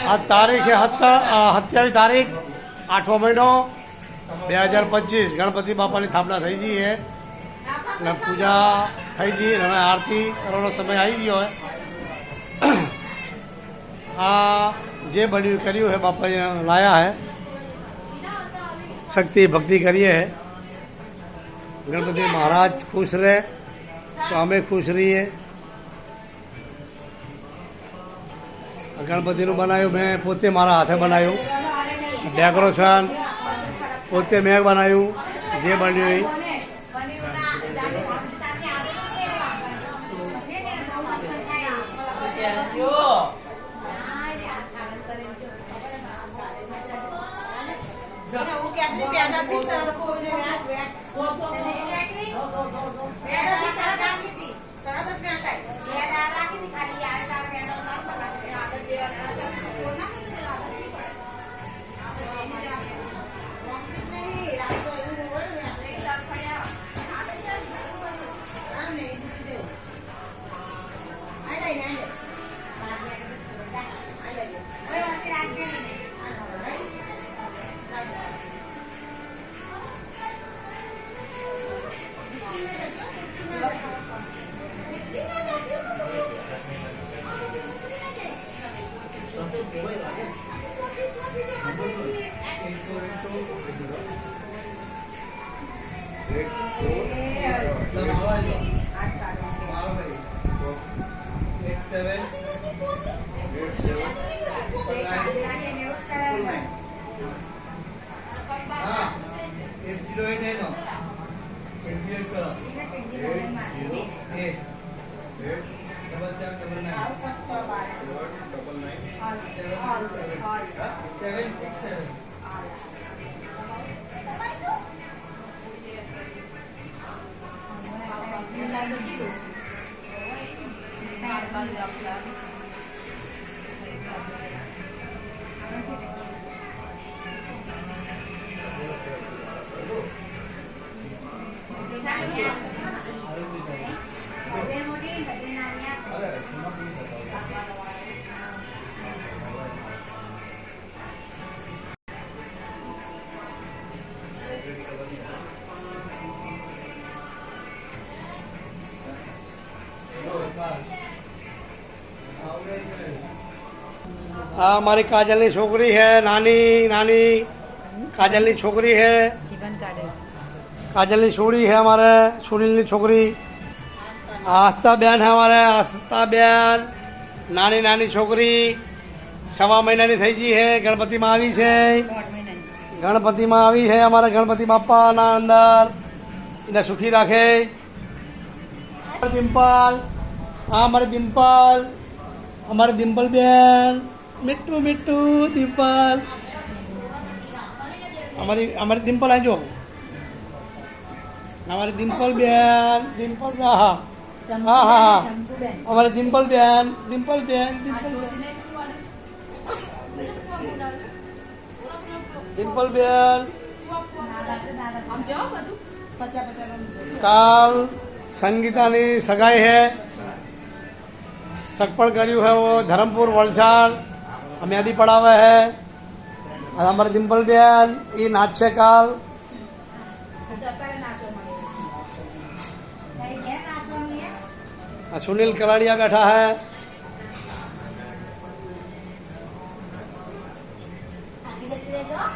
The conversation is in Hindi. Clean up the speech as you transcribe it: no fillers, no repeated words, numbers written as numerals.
आज तारीख है 27 તારીખ 8મો મહિનો 2025 ગણપતિ બાપાની સ્થાપના થઈ ગઈ છે અને પૂજા થઈ ગઈ અને હવે આરતી કરવાનો સમય આવી ગયો है। આ જે બન્યું કર્યું है બાપાએ લાયા है शक्ति भक्ति करिए है। गणपति महाराज खुश रहे तो हमें खुश रहिए। गणपतिનું બનાવ્યું મેં પોતે મારા હાથે બનાવ્યું, ડેકોરેશન પોતે મેં બનાવ્યું, જે બન્યું એ આ મારી કાજલની છોકરી है, નાની નાની કાજલની છોકરી है, काजल की छोड़ी है हमारे सुनील की छोकरी। आस्था बेन है हमारे आस्था बेन नानी नानी छोकरी 1.5 महीना थी जी है। गणपति में आई है, गणपति में आई है हमारे गणपति बापा ना अंदर इन्हें सुखी रखे। डिम्पल हाँ हमारे डिम्पल, हमारे डिम्पल बेन मिट्टू मिट्टू डिम्पल हमारी डिम्पल है जो हमारे डिम्पल बेन हाँ हाँ हाँ हमारे डिम्पल बेन डिम्पल बेन काल संगीता ने सगाई है, सकपड़ करू है वो धर्मपुर वलसाड़ हमें यदि पढ़ावे है। हमारे डिम्पल बेन ये नाच है काल सुनील कलाड़िया बैठा है। आगे देते जाओ।